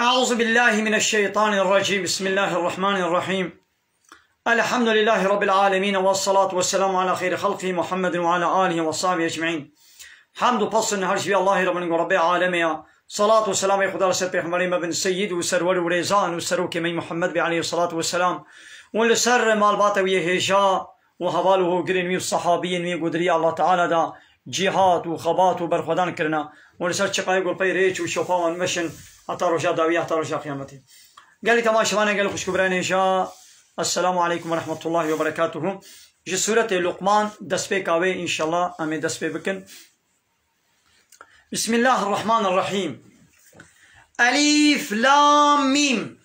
أعوذ بالله من الشيطان الرجيم. بسم الله الرحمن الرحيم. الحمد لله رب العالمين والصلاة والسلام على خير خلقه محمد وعلى آله وصحبه أجمعين. حمد و پس نهار شبی الله رب العالمين. صلاة والسلام خدا رسول پیغمبر مبن سید و سرور و ریزان و سرو که محمد به علیه الصلاة والسلام ولسر مالبات و یهجا و حواله گرین و صحابین و قدری الله تعالی دا جهاد و خبات و برخودان کرنا ولسر چقای گل پی ریچ و شفا و مشن حتى رجاء داوية حتى رجاء قيامتي. قال لي تماشى وانا قال خوش كبراني شاء. السلام عليكم ورحمة الله وبركاته. جي سورة لقمان دسبي كاوي إن شاء الله أمي دسبي بكن. بسم الله الرحمن الرحيم. ألف لام ميم.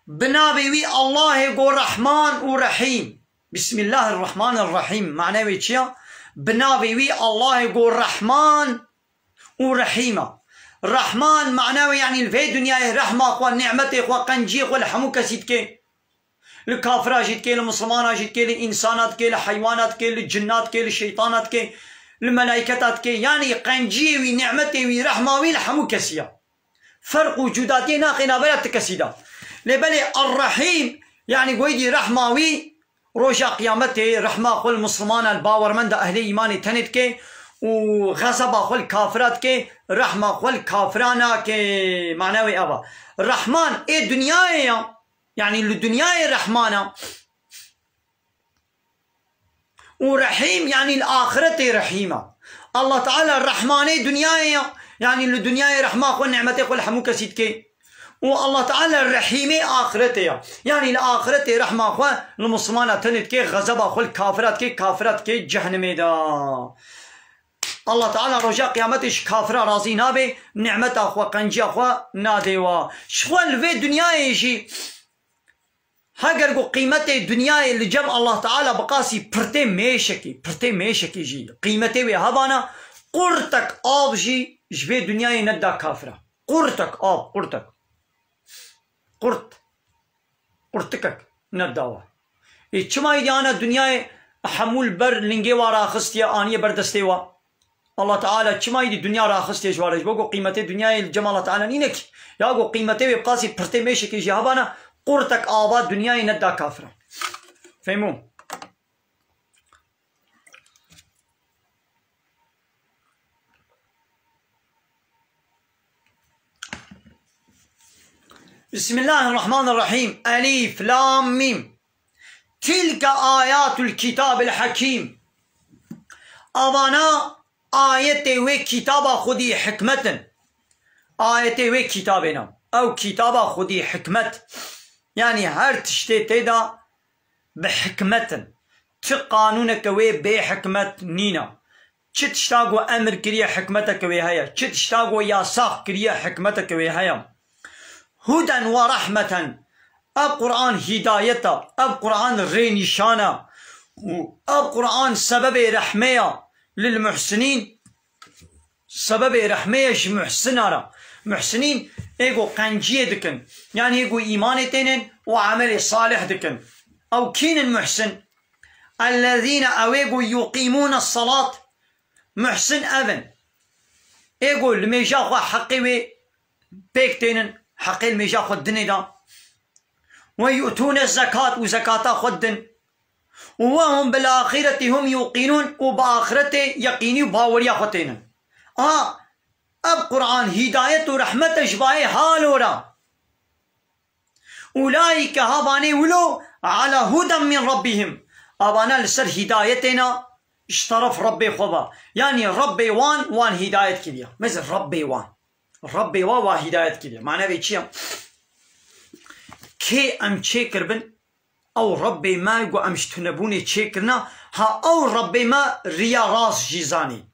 بنابي الله يقول رحمن ورحيم. بسم الله الرحمن الرحيم معناه ويتشيا بنابي الله يقول رحمن ورحيمة. الرحمن معناه يعني في دنيا رحمة اخوة نعمة اخوة قنجي اخوة الحمو كسيد كي الكافرة جيت كي المسلمان جيت كي الانسانات كي الحيوانات كي الجنات كي الشيطانات كي الملائكات كي يعني قنجي وي نعمة وي رحمة وي الحمو كسيا فرق وجوداتي ناقنا بلا تكسيدا لبالي الرحيم يعني قويدي رحمة وي روجا قيامته رحمة اخوة المسلمان الباور من دا اهل ايماني تند كي وغضب اخوال كافرات کے رحم اخوال كافرانا کے معنوي ابا الرحمن اي دنيا يعني الدنيا رحمانا ورحيم يعني الآخرة رحيمة. الله تعالى الرحمن دنيا يعني الدنيا رحمة اخوال نعمته اخوال حموك سيد کے والله تعالى الرحيم آخرته يعني الآخرة رحمة اخوال المسلمان تند کے غضب اخوال كافرات کے جهنم دا. الله تعالى رجاء قيامتش كافرة راضي نابي نعمة أخوة قنجي أخوة ناديوا شوال في دنيا يجي هاگر قيمة الدنيا اللي جمع الله تعالى بقاسي برتي ميشكي جي قيمته وهبانا قرتك آب جي جبه دنيا ندا كافرة قرتك آب قرتك نداوا چما يديانا دنيا حمول بر لنگي وارا خستيا آنية بردستيوا الله تعالى چما يدي دنيا راخستي جوارج بوگو قيمته دنيا الجمال الله تعالى نينك يا گو قيمته بقاسي پرتي ميشكي جهابانا قرتك آباد دنيا ندا كافرة فهموا. بسم الله الرحمن الرحيم. ألف لام ميم تلك آيات الكتاب الحكيم. أبانا آيات و كتاب خودي حكمة آيات و كتابنا أو كتاب خودي حكمة يعني هر تشتي تيدا بحكمة تقانونك و بحكمة نينا تشتاقو أمر كريا حكمتك و هيا تشتاقو ياساق كريا حكمتك و هيا هدى ورحمة. أب قرآن هداية أب قرآن رينشانة أب قرآن سبب رحمة للمحسنين سبب رحميش محسنارا محسنين ايقو قنجيه دكن يعني ايقو ايمان تينن وعمل صالح دكن او كين المحسن الذين اويقو يقيمون الصلاة محسن اذن ايقو الميجاخو حقي وي بيك تينن حقي الميجاخو الدني دا ويؤتون الزكاة وزكاة خدن وهم بالآخرة هم يوقنون وبآخرته يقيني وباوريا خطينا. اب قرآن هداية ورحمة جبائي حالورا أولئك هاباني ولو على هدى من ربهم. أبانا لسر هدايتنا اشترف ربي خبا يعني ربي وان هداية كليا مثل ربي وان هداية كليا معنى بيتشيا كي ام تشيكر بن او ربي ما يقو امشتنبوني تشيكرنا ها او ربي ما ريا راس جيزاني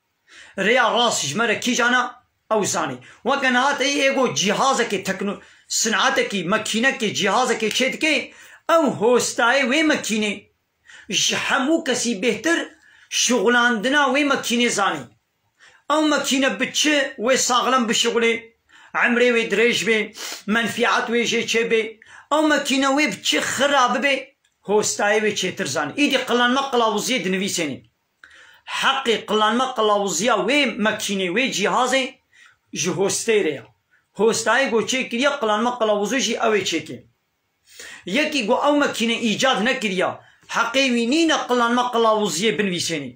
ريا راس جمرة كي جانا او زاني وكان هات ايقو جهازك تكنو صنعتك مكينك جهازك تشيدك او هوستاي وي مكيني جحمو كسي بهتر شغلاندنا وي مكيني زاني او مكينة بتشي وي صاغلن بشغلي عمري وي دريج بي منفعات وي جي بي او مكينة وي بتشي خراب بي هوستاي وي تشي ترزاني ايدي قلان ما قلاوزيه دنويسيني حقي قلان ما قلاوزيه وي مكيني وي جهازي ji hostê re ya hostayê got çêkiriye qilanma qilavuzû jî ew ê çêke yekî got ew makîne îcad nekiriye heqê wî nîne qilanma qilavuziyê binivîsênê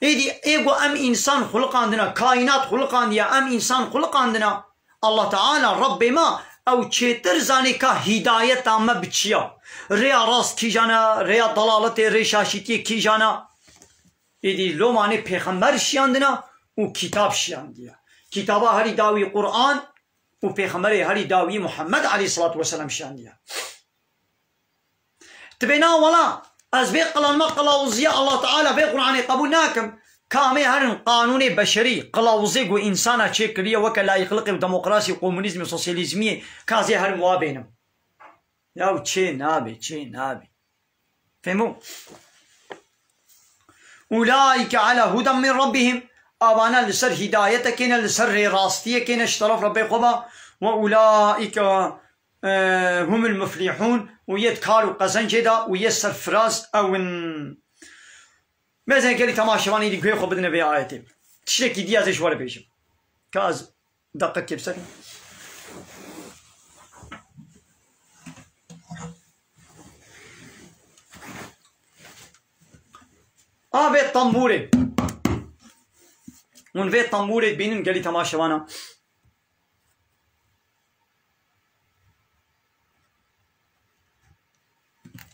êdî ê got em însan xulqandina kaînat xulqandiye em însan xulqandina Allah Teala Rabbê me ew çêtir zanê ka hîdayeta me bi çi ya rêya rast kîjana rêya dalaletê rêşaşîtiyê kîjana êdî lomanê pêxember şiyandina û kitap şiyandiye kitaba herî dawî Qur'an û pêxemberê herî dawî Muhammed aleyhissalatu vesselam şiyandiye tibê na wala ez vê qilanma qilavuziya Allah Teala vê Qur'anê qebûl nakim kamê herin qanûnê beşerî qilavuzê got însana çêkiriye weke layıklıqê û demokrasî komünîzmê sosyalîzmiyê kazê herin wa bênim ya çê nabe çê nabe fehmû Ulaîke ala hudan min rabbihim avana li ser hidayeteke li ser rêrastiyekê ji taraf Rabbê xwe ve ve ulaîke humul muflihûn û yê kar û qezencê da û yê serfiraz ewin Mêzên gelî temaşevanî êdî guhê xwe bidine vê ayetê tiştekî diya ez ê ji we re bêjim ka ez deqekê bi ser vê tembûrê hûn vê tembûrê dibînin gelî temaşevana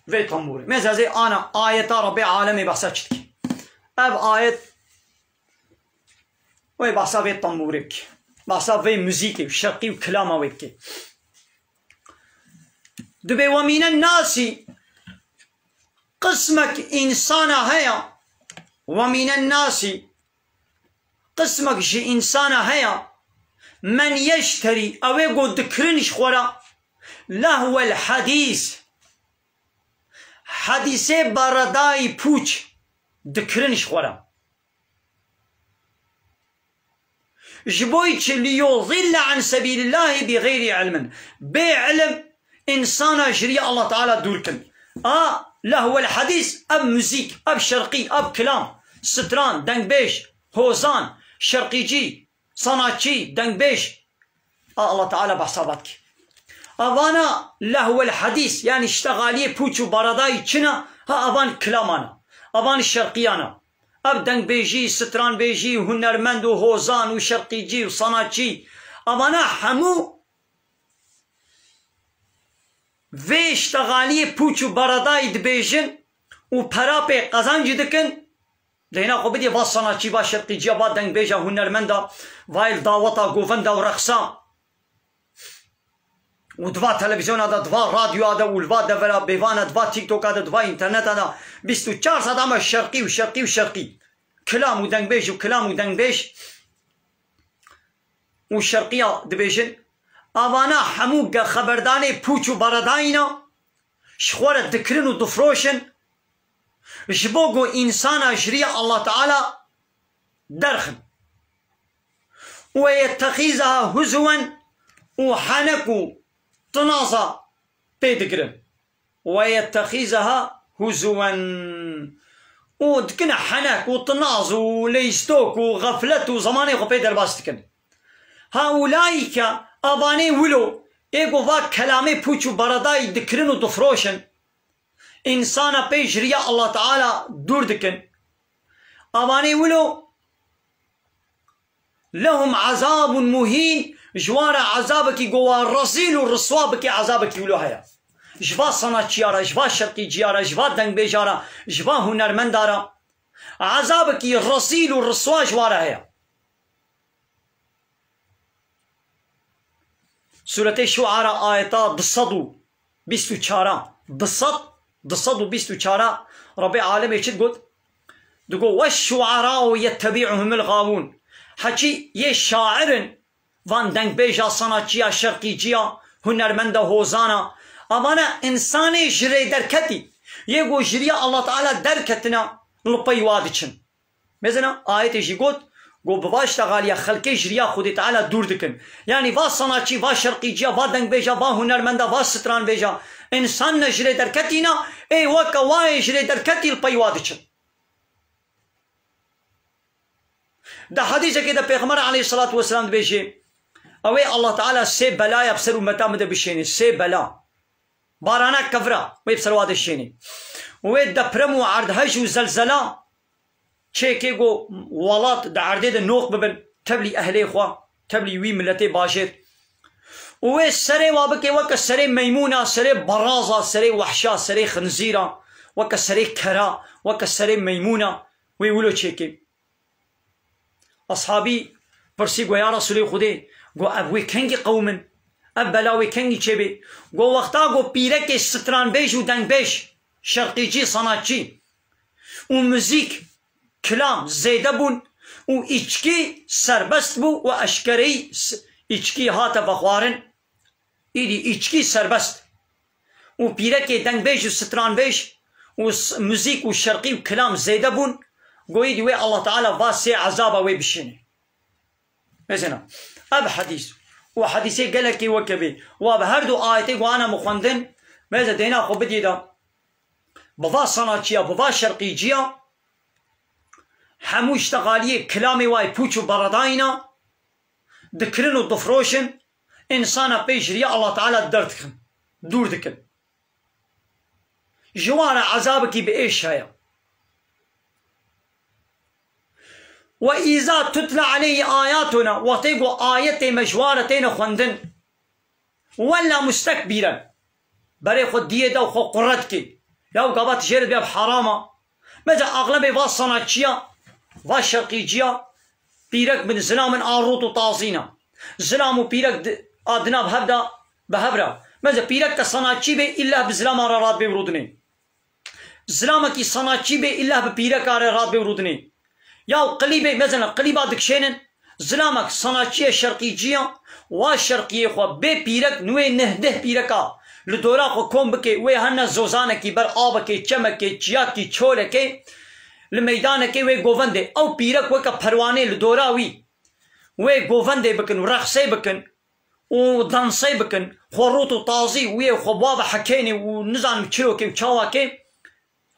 vê tembûrê mêz ez ê ana ayeta Rabbê alemê behsa çi dike ev ayet wê behsa vê tembûrê bike behsa vê müzîkê şerqî û kilama wê bike dibê we mîne nasî qismek însana heya ومن الناس قسمك جي إنسانا هيا من يشتري أو يقول دكرنش خورا لهو الحديث حديثي برداي بوچ دكرنش خورا جبويتش ليضل عن سبيل الله بغير علم بعلم إنسانا جري الله تعالى دوركن لهو الحديث أب موزيك أب شرقي أب كلام ستران دنگبيش هوزان شرقيجي صناعتي دنگبيش الله تعالى بحساباتك أبانا لهو الحديث يعني اشتغالية بوچو بارداي چنا أبان كلامانا أبان الشرقيانا أب دنگبيجي ستران بيجي هنرمند هوزان وشرقيجي وصناعتي أبانا حمو vê iştegaliyê pûç û baradayê dibêjin û perapê qezancî dikin lehna xwe bidê va sanatçî va şerqîciya va dengbêja hunermenda va daweta govenda û reqsa û diva televizyona da diva radyoya da û li va devera bêvana diva tiktoka da diva interneta da 24 saat ama şerqî û şerqî û şerqî kilam û dengbêj û kilam û dengbêj û şerqiya dibêjin avana hemû xeberdanê pûç û baradayîna ji xwe re dikirin û difroşin ji bo got însana jiriya Allah Teala derxin û yetexîzeha huzwan û henek û tinaza pê dikirin ve yetexîzeha huzwan û dikin henek û tinaz û lêstok û xeflet û zamanê xwe pê derbas dikin haûlayîke Abanê wilo ê gova kelamê pûç û baradayê dikirin û difroşin însana pê jiriya Allah Teala dûr dikin abanê wilo lehum ezabun muhîn ji wan re ezabekî gova rezîl û riswa bike ezabekî wilo heye ji va sanatçiya re ji va şerqîciya re ji va dengbêja re ji va hunermenda re ezabekî rezîl û riswa ji wan re heye Surete Şuara ayeta 224 Rabbi alem eçit got digo ve şuara yettebi'uhumul gavun haçi ye şairin van dengbêja sanatçiya şerqîciya hunermenda hozana amana insanê ji rê derketî ye got jiriya Allah Teala derketina li pey wa diçin mesela ayetê jî got گو بواش تغالیا خلقی جریا خود تعالی دور دکن یعنی وا صناچی وا شرقیجیا وا دنگ بیجا وا هنرمندا وا ستران بیجا انسان نجری درکتینا ای وکا وای جری درکتی الپیواد چن ده حدیثه که ده پیغمبر علیه الصلاة والسلام بیجه اوي الله تعالى سي بلايا بسر متى مدى بشيني سي بلا بارانا كفرا وي بسر واد الشيني وي دبرم وعرض هج وزلزلة تشيكي جو ولات دعردي النوق ببن تبلي اهلي خوا تبلي وي ملتي باشر وي سري وابكي وك سري ميمونة سري برازة سري وحشة سري خنزيرة وك سري كرا وك سري ميمونة وي ولو تشيكي أصحابي برسي يا رسولي خدي جو أبوي كنجي قومن أبلاوي كنجي تشبي جو وقتا جو بيرك ستران بيش ودنگ بيش شرقي جي صناتشي ومزيك كلام زيدة بون وإيشكي سربست بو وأشكري إيشكي هاتا بخوارن إيدي إيشكي سربست وبيرك دنگ بيش وستران بيش ومزيك وشرقي وكلام زيدة بون قويدي وي الله تعالى فاسي عذابه وي بشيني مثلا اب حديث وحديثي قالك وكبي وبهردو آيتي وانا مخوندن ماذا دينا خو بدي دا بضا صناتشيا بضا شرقيجيا حمو اشتغالية كلامي واي بوچو برداينا دكرن ودفروشن انسانا بيجريا الله تعالى دردكن دور دكن جوانا عذابكي بإيش هيا وإذا تتلى عليه آياتنا وطيقوا آيات مجوارتين خندن ولا مستكبرا بري خد ديدا وخو قردك لو قبات جيرد بياب حرامة ماذا أغلبي واصناتشيا واشرقيجيا بيرك من زلام آروت وطازينا زلام بيرك آدنا بهبرا ماذا بيرك صناتشي بي إلا بزلام رات بيورودني زلامك صناتشي بي إلا ببيرك رات بيورودني يا قليبه مثلا قليبه دكشينن زلامك صناتشيه شرقيجيه وشرقيه خو بي بيرك نوي نهده بيركا لدورا خو كوم بكي وي هنا زوزانكي بر آبكي چمكي چياكي چولكي لميدانكي وي گوونده او بيرك وكا پروانه لدورا وي گوونده بكن ورخصي بكن ودانسي بكن خوروتو طازي وي خباب حكيني ونزان چلوكي وچاواكي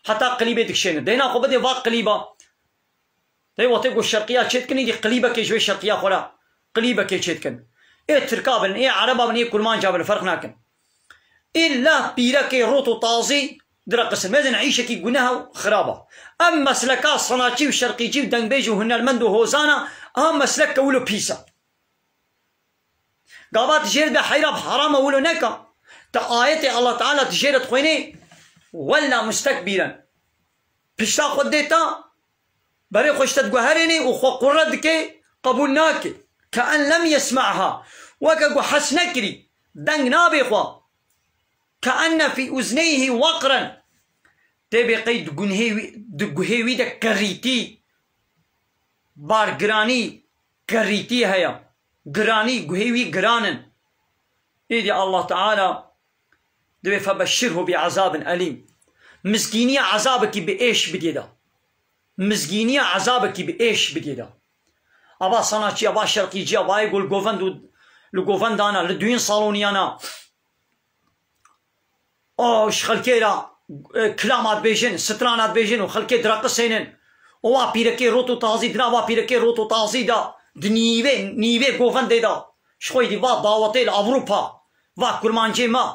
حتى قليبه دكشينن دينا خو بدي واق قليبه دي وطيقو الشرقية تشيتكن دي قليبة كي شوي الشرقية خلا قليبة كي تشيتكن إيه تركابن إيه عربا من إيه كلمان جابن فرق ناكن إلا بيرا كي روتو طازي درا قسم ماذا نعيش كي قناها خرابة أما مسلكا صناتشي وشرقيجي ودنبيجي وهن المندو هوزانا أما مسلك ولو بيسا قابات جيرد بحيرا بحرامة ولو نكا تا آيتي الله تعالى تجيرد خويني ولا مستكبرا بشتا خديتا بري خوشتت جوهرني وخو قردك قبولناك كأن لم يسمعها وكاكو حسنكري دنگ نابي خوا كأن في أذنيه وقرا تبي قيد دقهيوي دا كريتي بار جراني كريتي هيا جراني قهيوي جرانن إيدي الله تعالى دبي فبشره بعذاب أليم مسكينية عذابك بإيش بديدا مزگینی عذابکی به ایش بدیدا ابا صناچی ابا شرقیجی ابا يقول گوفند لگوفند انا لدوین صالونیانا او خلکیرا کلامات بیجن سترانات بیجن و خلکی درقسینن او پیرکی روتو تازی دنا وا پیرکی روتو تازی دا نیوه گوفند دا شوی دی با دعوت اوروبا وا کلمانجی ما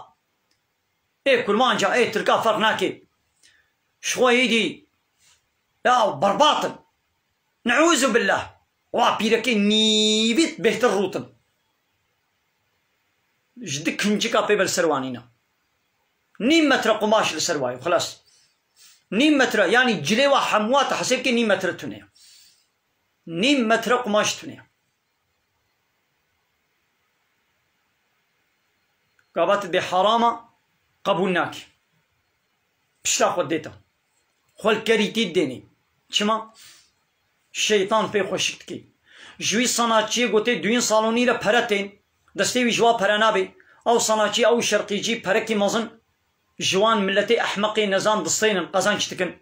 ای کلمانجا ای ترکا فرق ناکی شوی دی لا برباطن نعوذ بالله وابيركي نيبيت بهت الروتن جدك هنجيكا بيبل سروانينا نيم متر قماش لسرواي وخلاص نيم متر يعني جليوا حموات حسيبكي نيم متر تونيا نيم متر قماش تونيا قابات دي حرامة قبولناك بشتا خديتا خل كريتي الديني شما الشيطان في خوشكتكي جوي صناتشي قوتي دوين صالوني لا براتين دستيوي جوا برانابي او صناتشي او شرقيجي بركي مزن جوان ملتي احمقي نظام دستين قزان شتكن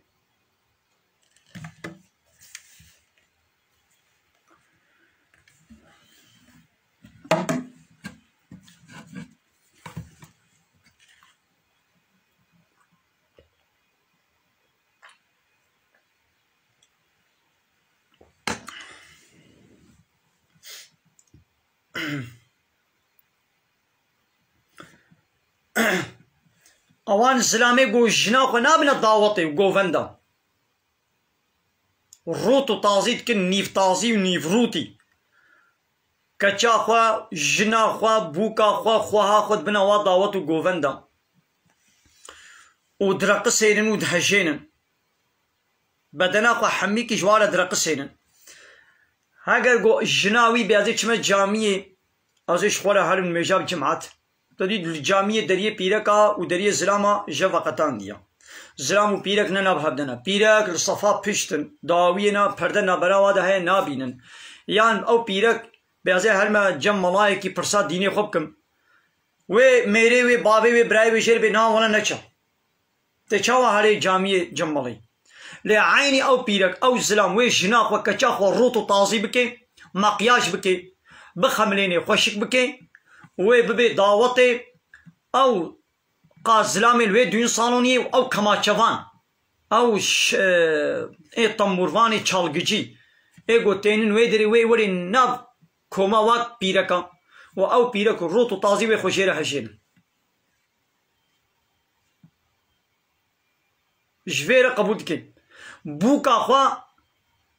اوان زلامي گو جنا خو نابنا دعوتي و گووندا روت و تازید کن نیف تازی و نیف روتی کچا خوا جنا خوا بوکا خوا خواها خود بنا وا دعوت و گووندا و درقسينن و دهجينن بدنا خو حمي كي جوار درقسينن هاگر گو جناوي بيازي چما جامعه ازش خوره هرم مجاب جماعت تدي الجامعه دريه بيركا و دريه زلاما جوقتان ديا زلام و پیرک نه نبهدنه پیرک لصفا پشتن داوینا پرده نبرا ده هی نابینن یان او پیرک بیازه هر ما جم ملائکی پرسا دینی خوب کم و میره و بابه و برای و شیر به نام ولا نچا تچاو هری جامعه جم ملای لعینی او پیرک او زلام و جناق و کچا خو روت و تازی بکه مقیاش بکه بخملینی خوشک بکه و ببی دعوت او قازلامي الوي دون صالوني او كماچوان او اي طمورواني چالگجي اي گوتينن وي دري وي وري ناب كوما وات بيركا و او بيرك روتو طازي وي خوشيره هشين جفيره قبول كي بوكا خوا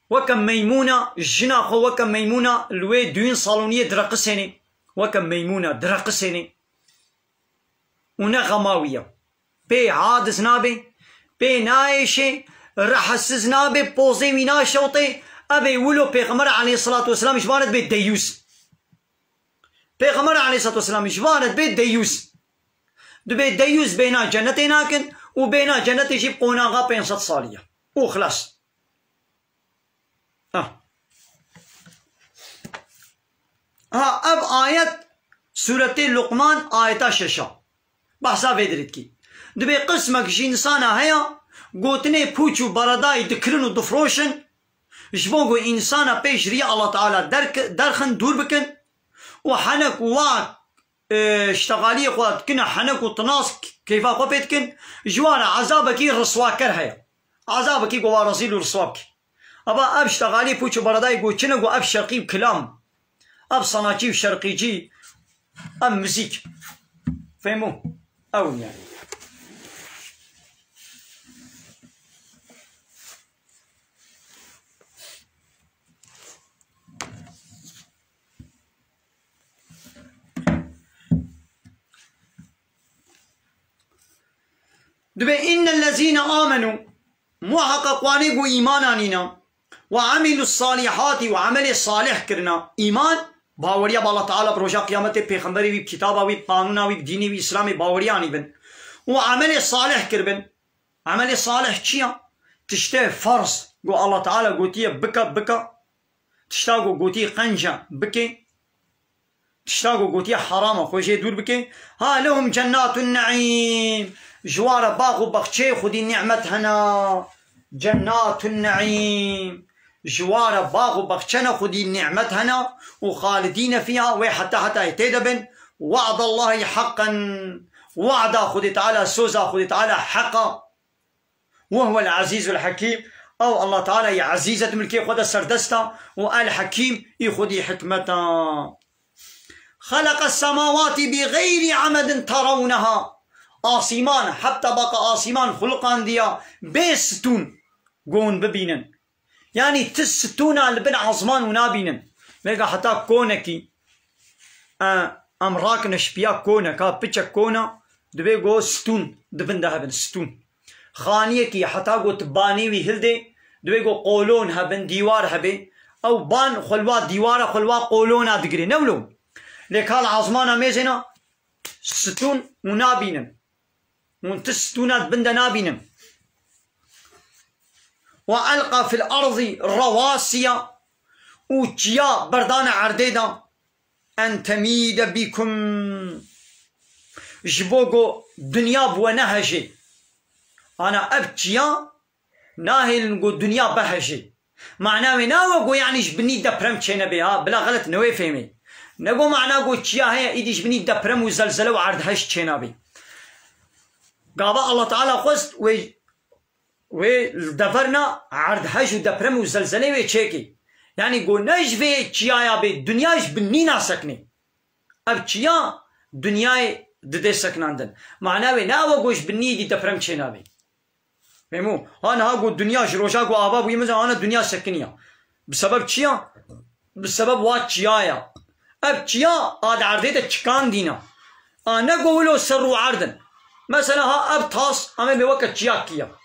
وكم ميمونه جنا خو وكم ميمونه الوي دون صالونيه درقسيني وكم ميمونه درقسيني ونغماوية بي عادس نابي بي نايشي رحسز نابي بوزي وينا شوطي أبي ولو بيغمر عليه الصلاة والسلام جبانت بيت ديوس بيغمر عليه الصلاة والسلام جبانت بيت ديوس دو بيت ديوس بينا جنتي ناكن وبينا جنتي جيب قوناغا بين 6 صالية وخلاص أب آية سورة لقمان آية 6 بحثا فيدريت كي دبي قسمك جي انسانا هيا قوتني بوچو برداي دكرن و دفروشن جبونغو انسانا بيش ريا الله تعالى درخن دور بكن وحنك واك اشتغالية خوات كنا حنك وطناس كيفا خو بيتكن جوانا عذابكي رسواكر هيا عذابكي قوا رزيل رسواك ابا اب اشتغالي بوچو برداي قوتشنا قو اب شرقي بكلام اب صناجي وشرقي جي اب مزيك فهموا أو يعني دبي إن الذين آمنوا محققواني قو إيمانانينا وعملوا الصالحات وعمل الصالح كرنا إيمان باوریا بالله تعالی بروجا قیامت پیغمبری وی کتابا وی قانونا وی دینی وی اسلامی باوریانی بن و عمل صالح کربن عمل صالح چیا تشته فرض گو الله تعالی گوتی بکا تشتا گوتی قنجا بکی تشتا گوتی حرام خوشی دور بکی ها لهم جنات النعیم جوار باغ و بخچه خودی نعمت هنا جنات النعیم جوار باغ وبخشنا خدي النعمت هنا وخالدين فيها وحتى يتدبن وعد الله حقا وعد خدي تعالى سوزا خدي تعالى حقا وهو العزيز الحكيم او الله تعالى يا عزيزة ملكي خد سردستا والحكيم يخدي حكمتا خلق السماوات بغير عمد ترونها آسيمان حتى بقى آسيمان خلقان ديا بيستون قون ببينن يعني تستونا لبن عظمان ونابينن ميقا حتى كونكي امراك نشبيا كونكا بيتشا كونا دبي قو ستون دبن دهبن ستون خانيكي حتى قو تباني ويهلدي دبي قو قولون هبن ديوار هبي او بان خلوا ديوار خلوا قولونا دقري نولو لكال عظمانا ميزنا ستون ونابينن ونتستونا دبن نابينن وألقى في الأرض رواسي وجيا بردان عرديدا أن تميد بكم جبوغو دنيا بونهجي أنا أبجيا ناهل نقول دنيا بهجي معناه ناوغو يعني جبني دبرم تشينا بها بلا غلط نوي فهمي نقول معناه قو تشيا هي إيدي جبني دبرم وزلزلة وعرض هش تشينا بي قابا الله تعالى خست ودفرنا عرض هج ودبرم وزلزلة وشيكي يعني قو نجفي تشيا بي دنياش بني ناسكني أب تشيا دنياي ددي سكناندن معناوي ناوى قوش بالنيدي دفرم شنابي فهمو انا هاقو الدنيا جروشا قو اباب ويمزا انا الدنيا سكنية بسبب چيا بسبب وات چيايا اب چيا اد عرديت چكان دينا انا قولو سرو عردن مثلا ها اب تاس اما بوقت چيا كيا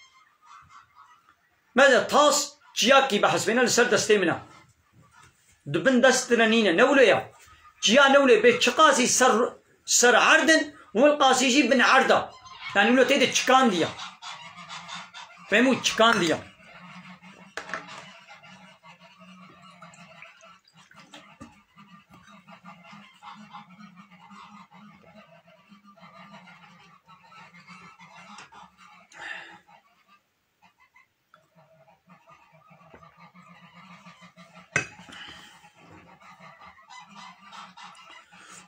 ماذا تاس چيا كي بحسبنا لسر دستي منا دبن دستنا نوليا چيا نولي بيت چقاسي سر عردن والقاسي جي بن عردا يعني ولو تيد چكان ديا فهمو چكان ديا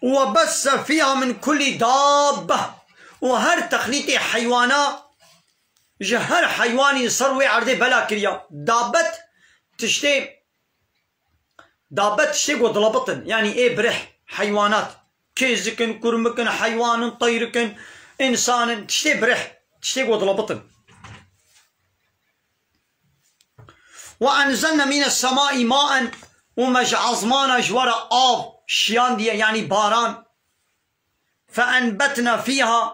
وبث فيها من كل دابة وهر تخليطي حيوانا جهر حيواني صروي عرضي بلا كريا دابت تشتي وضلبطن يعني ايه برح حيوانات كيزكن كرمكن حيوان طيركن انسان تشتي برح تشتي وضلبطن وانزلنا من السماء ماء ومجعظمانا جوار آب شيان دي يعني باران فأنبتنا فيها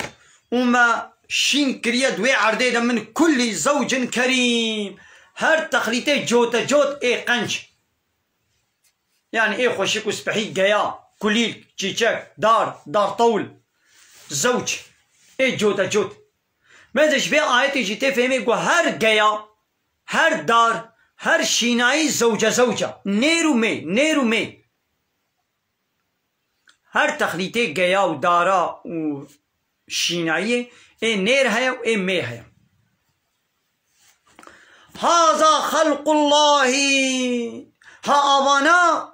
وما شين كريا دوي عرديدا من كل زوج كريم هر تخليتي جوت ايه قنج يعني ايه خوشيك وسبحي قيا كليل تشيشك دار طول زوج ايه جوت ماذا شبه آياتي جيتي فهمي قو هر قيا هر دار هر شيناي زوجة نيرو مي هر تخليتي قيا ودارا وشيناي ايه نير هيا وايه مي هيا هذا خلق الله ها أبانا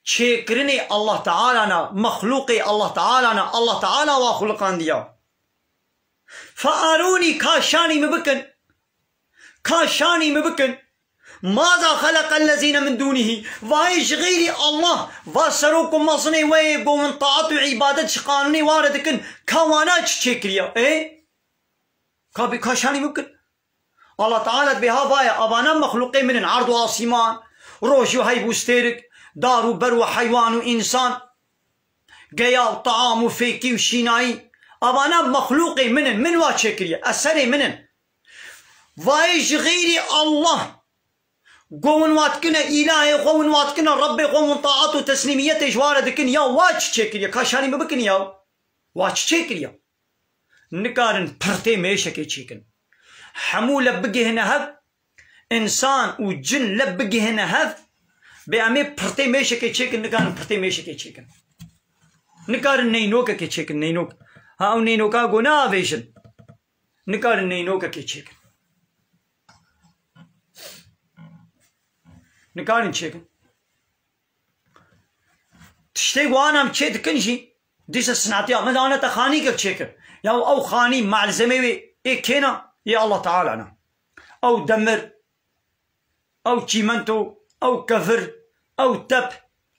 شكرني الله تعالى مخلوقي الله تعالى وخلقان ديا فأروني كاشاني مبكن ماذا خلق الذين من دونه وايش غيري الله واسروكم مصني ويقو من طاعة وعبادة قانوني واردكن كوانات شكريا ايه كاشاني مبكن الله تعالى بها بايا أبانا مخلوقين من عرض واسمان روشو هاي بوستيرك دارو برو حيوان وإنسان قيا وطعام وفيكي وشيناي أبانا مخلوقين من وات شكريا أسري منن وايش غيري الله قوم واتكنا إلهي قوم واتكنا ربي قوم طاعته تسليميته جواره دكن يا واتش تشكريا كاشاني مبكن يا واتش تشكريا نكارن برتي ميشكي تشيكن حمو لبقي هنا هذ إنسان وجن لبقي هنا هذ بأمي برتي ميشكي تشيكن نكارن برتي ميشكي تشيكن نكارن نينوكا كي تشيكن نينوك هاو نينوكا قونا فيشن نكارن نينوكا كي تشيكن نكارن تشيكن تشتي وانا مشيت كنشي ديس السناتيا مثلا انا تخاني كيف تشيكن يا او خاني مع الزميوي ايه كينا يا الله تعالى انا او دمر او تشيمنتو او كفر او تب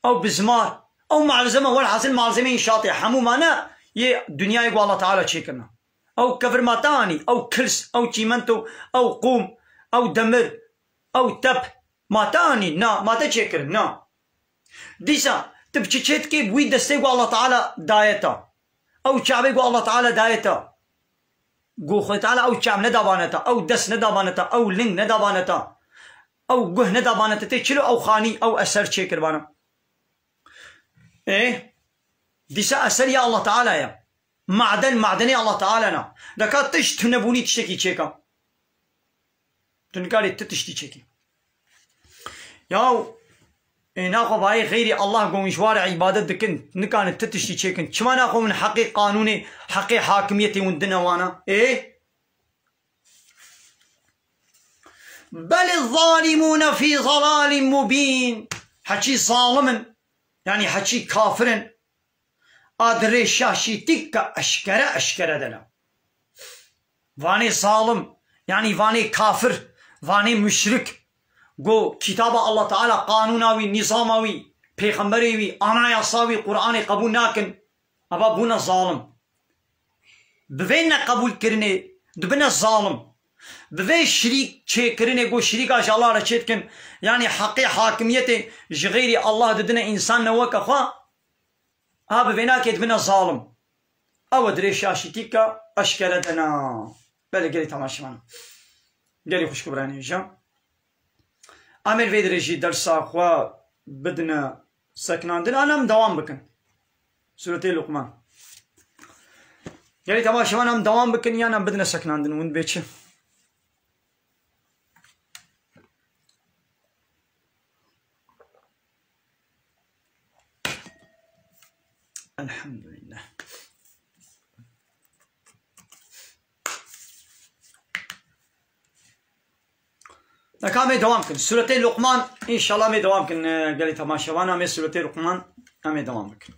او بزمار او معلزمه ولا حاصل معلزمين شاطئ حمو مانا يه دنيا يقول الله تعالى تشيكنا او كفر ماتاني او كلس او تشيمنتو او قوم او دمر او تب ماتاني نا ما تشكر نا ديسا تبتشيت كي بويد دستي قو الله تعالى دايتا او شعبي قو الله تعالى دايتا قو خوي تعالى او شعب ندابانتا او دس ندابانتا او لين ندابانتا او قه ندابانتا تشلو او خاني او اسر تشكر بانا ايه ديسا اسر يا الله تعالى يا معدني الله تعالى نا دكات تش تنبوني تشتكي تشيكا تنكاري تتشتي تشيكي ياو ناخو باي غيري الله قوم شوارع عبادت دكن نكان تتشتي تشيكن شما ناخو من حقي قانوني حقي حاكميتي وندنا وانا ايه بل الظالمون في ضلال مبين حكي ظالما يعني حكي كافرا ادري شاشي تكا اشكره دنا واني ظالم يعني واني كافر واني مشرك گو کتاب الله تعالی قانوناوی نظاماوی پیغمبریوی آنایاساوی قرآن قبول ناکن أبا بونا ظالم بفينا قبول كرني دبنا ظالم بفي شريك شي كرني قو شريك اش الله رشيتكن يعني حقي حاكميتي جغيري الله ددنا انسان نوك اخوا ها بفينا كي دبنا ظالم او دري شاشتيكا اشكالتنا بلا قالي تماشي معنا قالي خوش كبراني جا عمل في درجي درس اخوا بدنا سكناندن انا مدوام بكن سورة لقمان قالي تماشي معنا مدوام بكن يا انا بدنا سكناندن وين بيتش الحمد لله لكن دوام كن سورة لقمان إن شاء الله دوام كن قالي تماشى وانا مي سورة لقمان دوام كن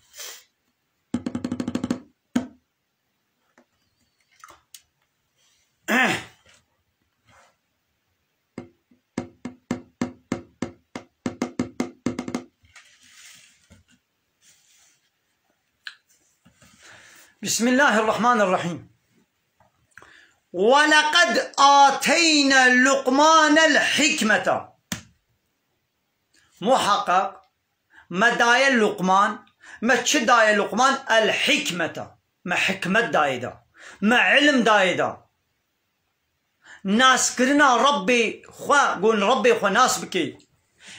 بسم الله الرحمن الرحيم ولقد آتينا لقمان الحكمة محقق ما داية لقمان ما تشداية لقمان الحكمة ما حكمة دايدا ما علم دايدا ناس كرنا ربي خوا قول ربي خوا ناس بكي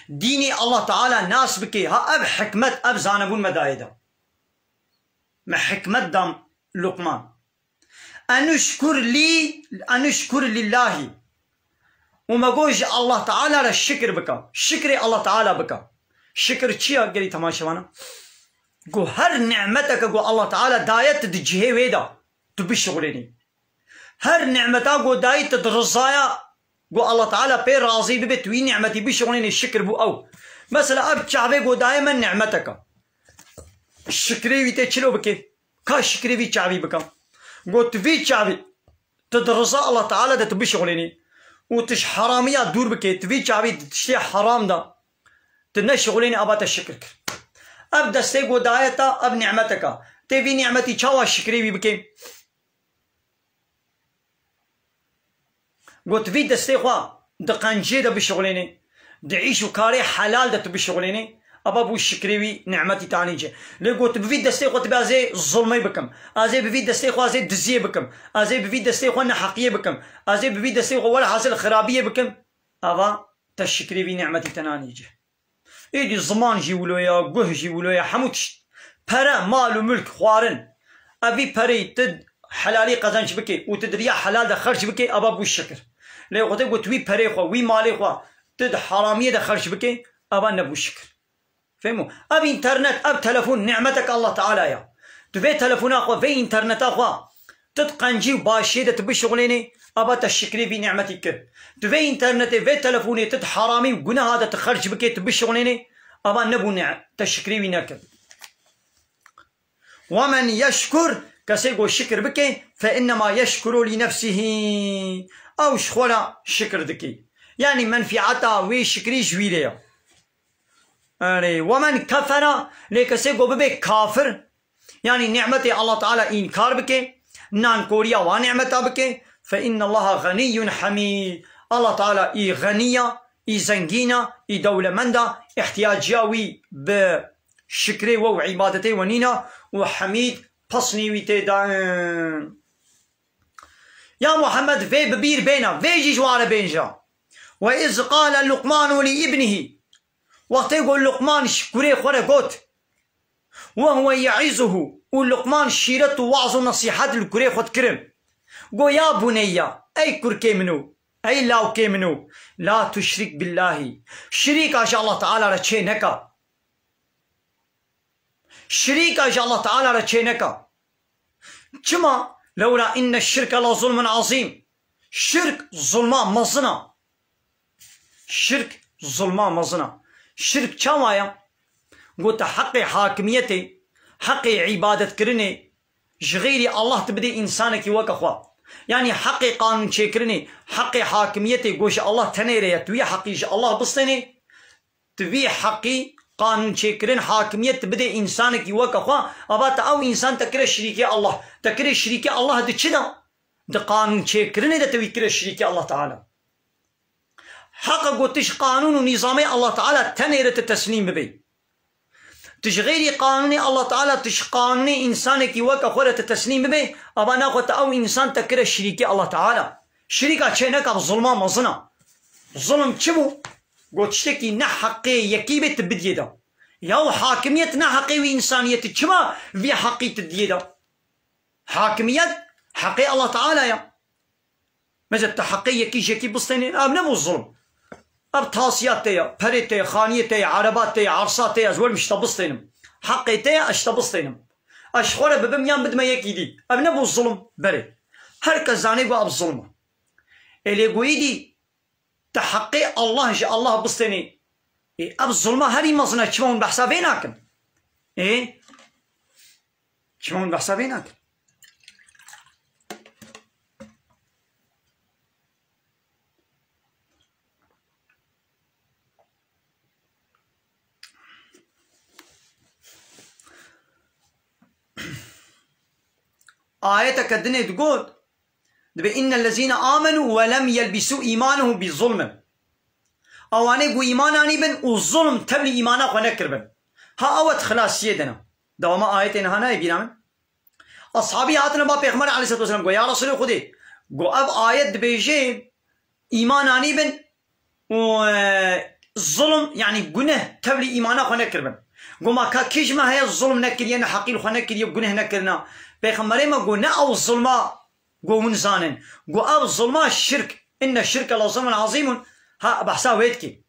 ديني الله تعالى ناس بكي ها أب حكمة أب زانبون ما دايدا ما حكمة دام لقمان أنشكر لله وما قوج الله تعالى الشكر بك شكر الله تعالى بك شكر چيا قالي تماشا وانا قو هر نعمتك قو الله تعالى دايت تجهي ويدا تبي شغليني هر نعمتك قو دايت ترزايا قو الله تعالى بي راضي ببت وي نعمتي بي شغليني الشكر بو او مثلا اب شعبي قو دائما نعمتك الشكري ويتي تشلو بكي كا شكري في شعبي بك قلت في شعبي تدرزا الله تعالى ده تبي شغليني وتش حراميات دور بكي تبي شعبي تشتي حرام ده تنش شغليني ابات الشكرك اب دستي قو دايتا اب نعمتك تبي نعمتي شاوا الشكري بكي قلت في دستي خوا دقنجي ده بشغليني دعيش وكاري حلال ده تبي شغليني ابا بو الشكريوي نعمتي تاني جي لي قلت بفيد دستي خو تبي ازي ظلمي بكم ازي بفيد دستي خو ازي دزيه بكم ازي بفيد دستي خو نحقيه بكم ازي بفيد دستي خو ولا حاصل خرابيه بكم ابا تشكريوي نعمتي تناني جي ايدي زمان جي ولويا قه جي ولويا حموتش برا مال وملك خوارن ابي بري تد حلالي قزنش بكي وتدريا حلال ده خرج بكي ابا بو الشكر لي قلت وي بري خو وي مالي خو تد حراميه ده خرج بكي ابا نبو الشكر فهموا اب انترنت اب تلفون نعمتك الله تعالى يا تبي تلفون اخو في انترنت اخو تتقنجي باشيده تبي شغليني ابا تشكري في نعمتك تبي انترنت في تلفوني تد حرامي وقنا هذا تخرج بك تبي شغليني ابا نبو تشكري في نكر ومن يشكر كسيقو الشكر بك فانما يشكر لنفسه او شخولا شكر دكي يعني منفعتها وشكري جويليا ومن كفر ليك سيقو ببي كافر يعني نعمتي الله تعالى إنكار بك نان كوريا ونعمتها بك فإن الله غني حميد الله تعالى إي غنية إي زنجينة إي دولة مندا احتياجياوي بشكري وعبادتي ونينا وحميد بصني ويتدان يا محمد في ببير بينا في جيجوار بينجا وإذ قال لقمان لابنه وقت يقول لقمان شكري خوري قوت وهو يعزه ولقمان شيرته وعظ نصيحات الكري خود كرم قو يا بني اي كركي منو اي لاو كي منو لا تشرك بالله شريك اجا الله تعالى رچه نكا شريك اجا الله تعالى رچه نكا كما لولا ان الشرك لظلم عظيم شرك ظلما مزنا شرك ظلما مزنا شرك چاوایا قلت حق حاكميتي حق عبادة كرني جغيري الله تبدي إنسانك وكخوا يعني حق قانون شكرني حق حاكميتي قوش الله تنيري توي حقي الله بسطني تبي حقي قانون چێکردن حاکمیت بده ئینسانێکی وەکە خوا ئەباتە ئەو ئینسان تەکرە شریکی الله تەکرێ شریکی الله دە چدا دە قانون چێکردنێ دەتەوی کرە شریکی الله تعالی حقا گوتش قانون و نظامي الله تعالى تنيرة التسليم ببي تش غيري قانوني الله تعالى تش قانوني إنسانك يوكا خورة التسليم ببي أبا ناخد أو إنسان تكره شريكي الله تعالى شريكا چينك بظلما مظنا ظلم چبو قوتشتكي نحقي يكيبه تبديه دا ياو حاكمية نحقي وإنسانية چما في حقي تديه دا حاكمية حقي الله تعالى يا ماذا تحقي يكي بسطينين أب نمو الظلم اب تاسيات تيا بريت تيا خانية تيا عربات تيا عرصات تيا زول مش تبسطينم حقي تيا اش تبسطينم اش خورة ببم يام بدما يكي دي اب نبو الظلم بري هركز زاني قو اب الظلمة اللي قويدي تحقي الله جاء الله بسطيني إيه اب الظلمة هري مظنة چمون بحسا بيناكم ايه چمون بحسا بيناكم آية كدني تقول إن الذين آمنوا ولم يلبسوا إيمانه بظلم أواني قو إيماناني بن والظلم تبلي إيمانا ونكر بن ها أوت خلاص سيدنا دوما آية هنا يبينا من أصحابي هاتنا با پیغمبر عليه الصلاة والسلام قو يا رسول خدي قو أب آية بيجي إيماناني بن والظلم يعني قنه تبلي إيمانا ونكر بن قو ما كاكيش ما هي الظلم نكر يعني حقيل ونكر يبقنه نكرنا پیغمبر ما قو نا او الظلماء قو منزانن قو او الظلماء الشرك ان الشرك لظلم عظيم ها بحسا ويدكي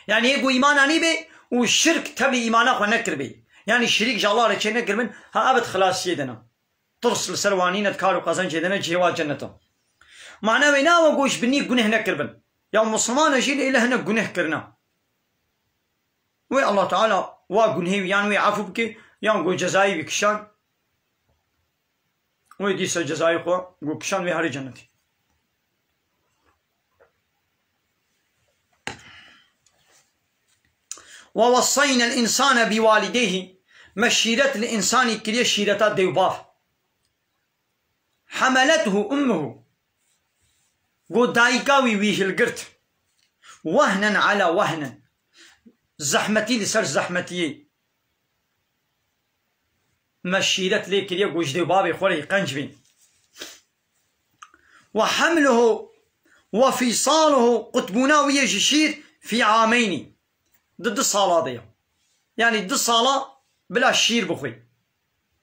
يعني يقو ايماناني بي والشرك تبلي ايمانا ونكر بي يعني الشريك جا الله رچه نكر من ها ابد خلاص يدنا ترسل سروانين تكارو قزن جدنا جيوا جنته معناه وينا وقوش بني قنه نكر بن يا مسلمان اجيل الى هنا قنه كرنا وي الله تعالى وا قنه يعني وي عفو بك يان قو جزائي بكشان ويديس الجزائي خو قو كشان ويهاري جنتي ووصينا الإنسان بوالديه مشيرة الإنسان كلية شيرة ديوباف حملته أمه قو دايقاوي ويه القرت وهنا على وهنا زحمتي لسر زحمتي مشيرت ليك ليك وجدي بابي خوري قنجبين وحمله وفصاله قطبنا ويجشير في عامين ضد الصلاة دي يعني ضد الصلاة بلا شير بخوي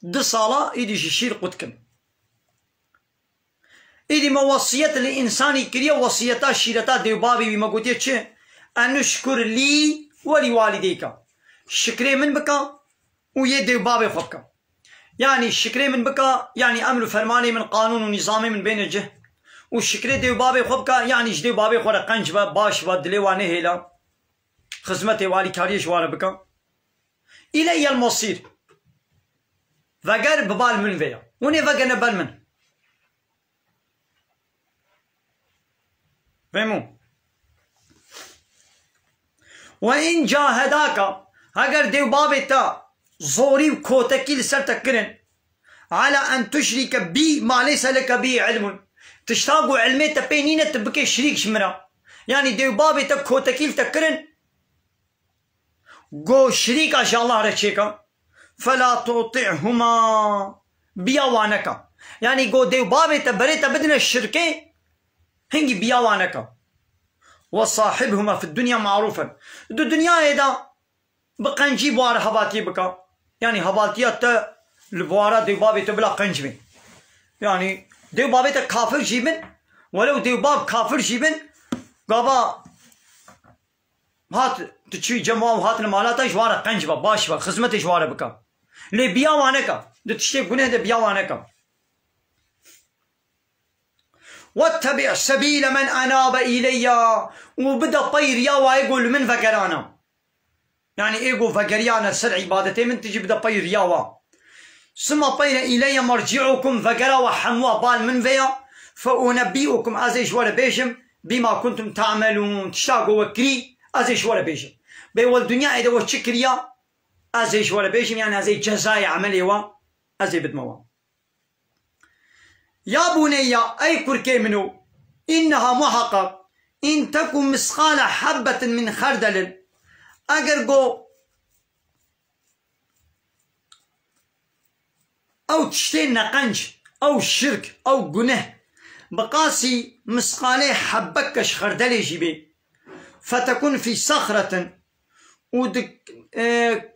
ضد الصلاة إيدي شير قدكن إيدي ما وصية الإنسان كريه وصيتا شيرتا دي بابي بما قلت يتشي أن نشكر لي ولوالديك شكري من بكا ويدي بابي خبكا يعني الشكري من بكا يعني أمر فرماني من قانون ونظامي من بين الجه والشكري ديو بابي خبكا يعني جديو بابي خورا قنج باش ودلي وانه هيلا خزمتي والي كاريش وانا بكا إلي المصير فقر ببال من فيا وني فقر نبال من فهمو وإن جاهداك اگر ديو بابي تا زوري وكوتكي لسر تكرن على أن تشرك بي ما ليس لك بي علم تشتاقوا علمي تبينين تبكي شريك شمرا يعني ديو بابي تا كوتكي لتكرن قو شريك أشاء الله رشيكا فلا تطعهما بيوانك يعني قو ديو بابي تبري تبدنا الشركي هنجي بيوانك وصاحبهما في الدنيا معروفا دو الدنيا هيدا بقنجي بوار هباتي بكا يعني هباتيات البوارة ديو بابي تبلا قنجبين يعني ديو بابي كافر جيبن ولو ديو باب كافر جيبن قابا هات تشوي جماعة وهات المالاتا جوارة قنجبا باشبا خزمتي جوارة بكا لي بياوانكا دو تشتي قنه دي بياوانكا واتبع سبيل من أناب إلي وبدأ طير يا ويقول من فكرانا يعني إيقو فقريانا سر عبادتي من تجي بدا طير ياوا ثم طير إلي مرجعكم فقرا وحموا بال من فيا فأنبئكم أزيش ولا بيشم بما كنتم تعملون تشتاقوا وكري أزيش ولا بيشم بيول دنيا إذا وشكريا أزيش ولا بيشم يعني أزي جزاي عملي و أزي بدموا. يا بني أي كركي منو إنها محقق إن تكن مثقال حبة من خردل أجرجو أو تشتين نقنج أو شرك أو جنه بقاسي مثقال حبكش خردل جيبي فتكون في صخرة ودك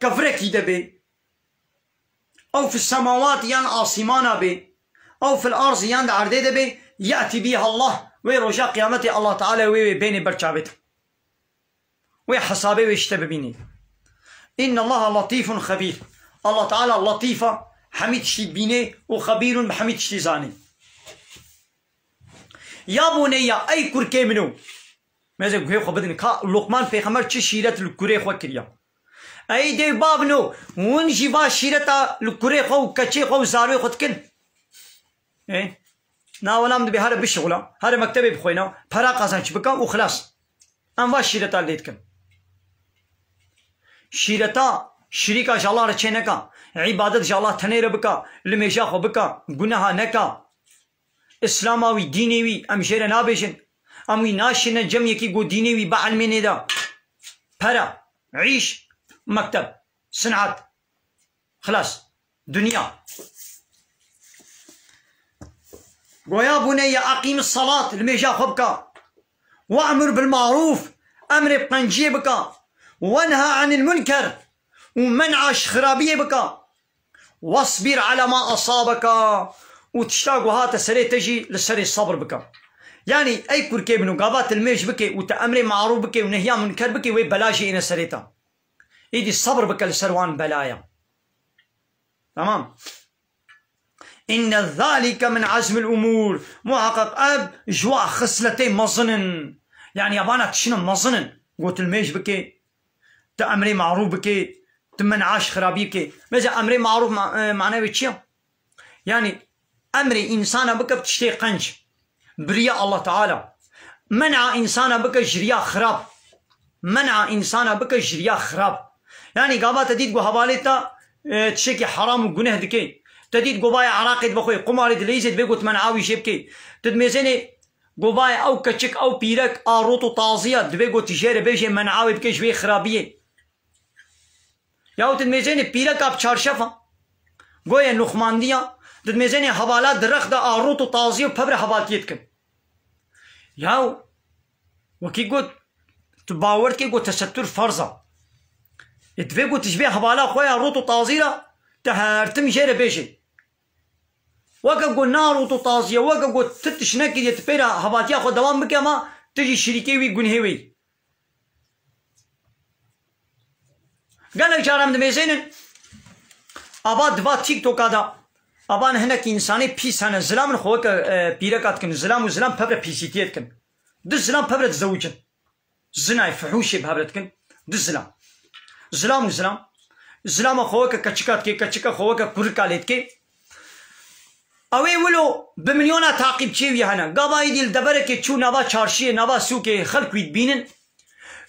كفرك يدبي أو في السماوات ين آسمانا بي أو في الأرض ين عردي بي يأتي بها الله ويرجع قيامتي الله تعالى وي بين برشابته ويحسابي ويشتببيني. إن الله لطيف خبير. الله تعالى لطيفة حميد شتبيني وخبير بحميد شتزاني. يا بني أي كركي منو ماذا يقول خو بدن كا لقمان في خمر تش شيرة الكوري خو كريا أي دي بابنو ون جيبا شيرة الكوري خو كتشي خو زاروي خو تكن إيه نا ولام دبي هذا بشغله هذا مكتبي بخوينا فرا قازن شبكة وخلاص أنواع شيرة اللي تكن شيرة شريكة جالله رتشينكا عبادة جالله تنير بكا لميجا خو بكا جناها نكا إسلامي ديني أمشير نابجن أمي ناشنا جميع كي جو ديني وي بعلمني دا برا عيش مكتب صنعت خلاص دنيا. ويا بني أقيم الصلاة الميجا خبكا وأمر بالمعروف أمر بقنجي بكا وانهى عن المنكر ومنع خرابية بكا واصبر على ما أصابك وتشتاقوا هات سري تجي للسري الصبر بكا. يعني أي كركي منو قابات الميش بكي وتأمري معروف بكي ونهيا منكر بكي وي بلاجي إنا سريتا إيدي الصبر بكا لسروان بلايا. تمام. إن ذلك من عزم الأمور محقق أب جوا خصلتين مظنن يعني يابانا تشنو مظنن قلت الميش بكي تأمري معروف بكي تمنعاش خرابي بكي ماذا أمري معروف معناه بتشيا يعني أمري إنسانا بكا بتشتي قنج برياء الله تعالى منع إنسانا بك جريا خراب منع إنسانا بك جريا خراب يعني قابا تديد قو هباليتا تشكي حرام وقنه دكي تديد قو باي عراقيد بخوي قماري دليزيد بيقو تمنعاوي شبكي تدميزيني قو باي أو كتشك أو بيرك آروتو طازية دبيقو تجاري بيجي منعاوي بكي شوي خرابية ياو تدميزيني بيرك أب چارشفا قوية نخماندية تدميزيني حبالات درخ دا آروتو طازية وببر حبالتيت كن ياو وكي قلت تباورت كي قلت تستر فرضا اتفي قلت تشبيه حبالا خويا روتو طازيرة تهارتم جيري بيجي وكا قلت ناروتو طازية وكا قلت تتشنكي دي تبيرا حبالتيا خو دوام بكي ما تجي شريكي وي قنهيوي قال لك جارم دميزينن أبا دبا تيك توك هذا أبان هناك إنساني بيس هنا زلام خوك بيركات كن زلام وزلام ببر بيسيتيت كن دز زلام ببر تزوجن زنا فحوشي بهبرت كن دز زلام زلام وزلام زلام خوك كتشكات كي كتشكا خوك كوركاليت كي اوي ولو بمليونات تعقيب تشيوي هنا قبايل ديال دبرك تشو نبا تشارشي نبا سوكي خلق ويتبينن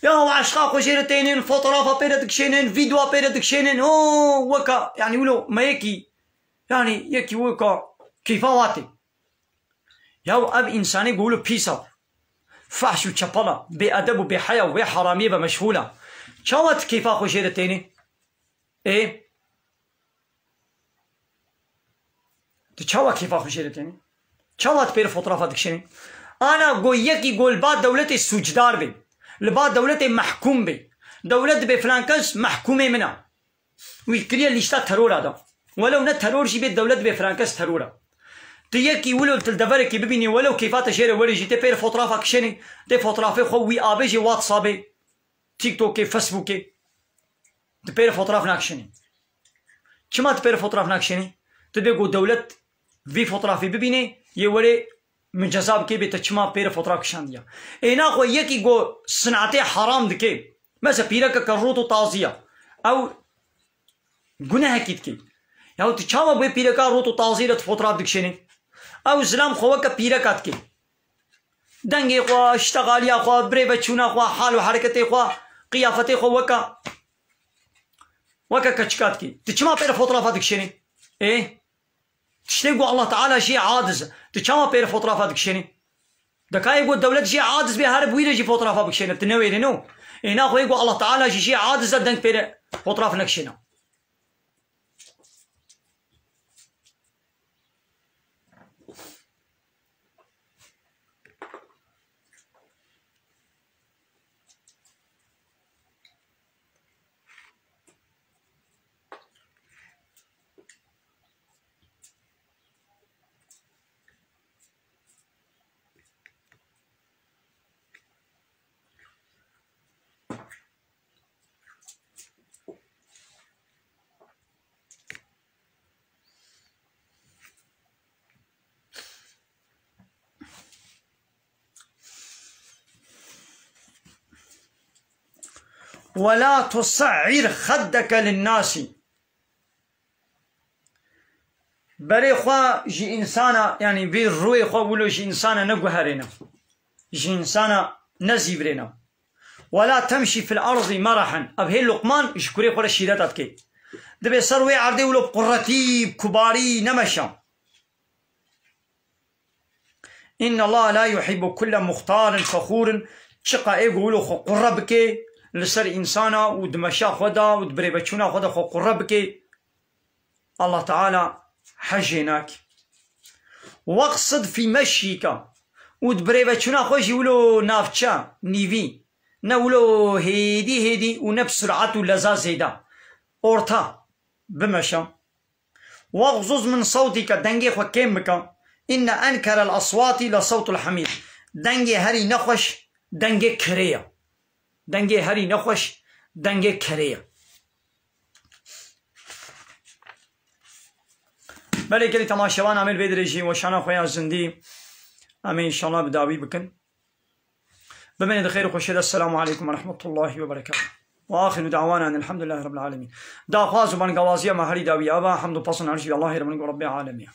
يا وعشقا خوشيرتينن فوتوغرافا بيرتك شينن فيديو بيرتك شينن او وكا يعني ولو ما يكي يعني يكي وكا كيفاواتي ياو اب انساني يقولوا بيسا فحش وشبلا بأدب وبحياة وبحرامية بمشغولة شاوت كيفا خوشيرتيني ايه تشاوا كيفا خوشيرتيني شاوت بير فوتوغرافا دكشيني انا قول يكي قول بعد دولتي سوجدار بي لبعد دولتي محكوم بي دولت بفرانكس محكومة منها ويكريا اللي اشتا ترور هذا ولو نه ترور شي بيت دولت بفرانكس ترورا تيكي ولو تلدبركي ببيني ولو كيفات شير ولي جي تي فوتوغرافا كشيني تي فوتوغرافي خوي ابيجي واتسابي تيك توك فيسبوك تي فوتوغراف ناكشيني كما تي فوتوغراف ناكشيني تدقو دولت في فوتوغرافي ببيني يوري من جزاب كي بتشما بير فوتوغراف كشانديا اينا خو يكي جو صنعتي حرام دكي مثلا بيرك كروتو طازيه او جناه كيتكي ياو تشاما بي بيرك روتو طازيه فوتوغراف دكشيني او زلام خوك بيركات كي دنگي خو اشتغال يا خو بري بچونا خو حال وحركتي خو قيافتي خو وكا كتشكات كي تشما بير فوترافات كشيني ايه تشتيقوا الله تعالى شيء عاجز تشما بير فوترافات كشيني دكاي يقول دولة شيء عاجز بهرب ويري جي فوترافات كشيني تنوي رينو هنا خو يقول الله تعالى شيء عاجز دنك بير فوتراف نكشينا ولا تصعر خدك للناس بري خوا جي إنسانا يعني بير روي خوا ولو جي إنسانا نقهرنا جي إنسانا نزيبرنا ولا تمشي في الأرض مرحا أبهي لقمان يشكري خوا الشيدات كي دبي سروي عردي ولو بقرتي بكباري نمشا إن الله لا يحب كل مختار فخور شقا يقولوا خو قربك لسر إنسانا ودمشا خدا ودبريبتشونا خدا خو قربك الله تعالى حجيناك واقصد في مشيك ودبريبتشونا خوش يقولوا نافشا نيفي نولو هيدي ونفس سرعة لزا زيدا أورتا بمشا واغزوز من صوتك دنجي خو كيمك إن أنكر الأصوات لصوت الحمير دنجي هري نخوش دنجي كريا دنگی هری نخوش دنگی کریه بله کلی تماشاوان عمل بدرجی و شانا خویا زندی امین انشاءالله بداوی بکن بمن خير وخشد السلام عليكم ورحمة الله وبركاته وآخر دعوانا أن الحمد لله رب العالمين دا خواز وبان قوازية ما هري داوي أبا حمد وبصن عرشي الله رب العالمين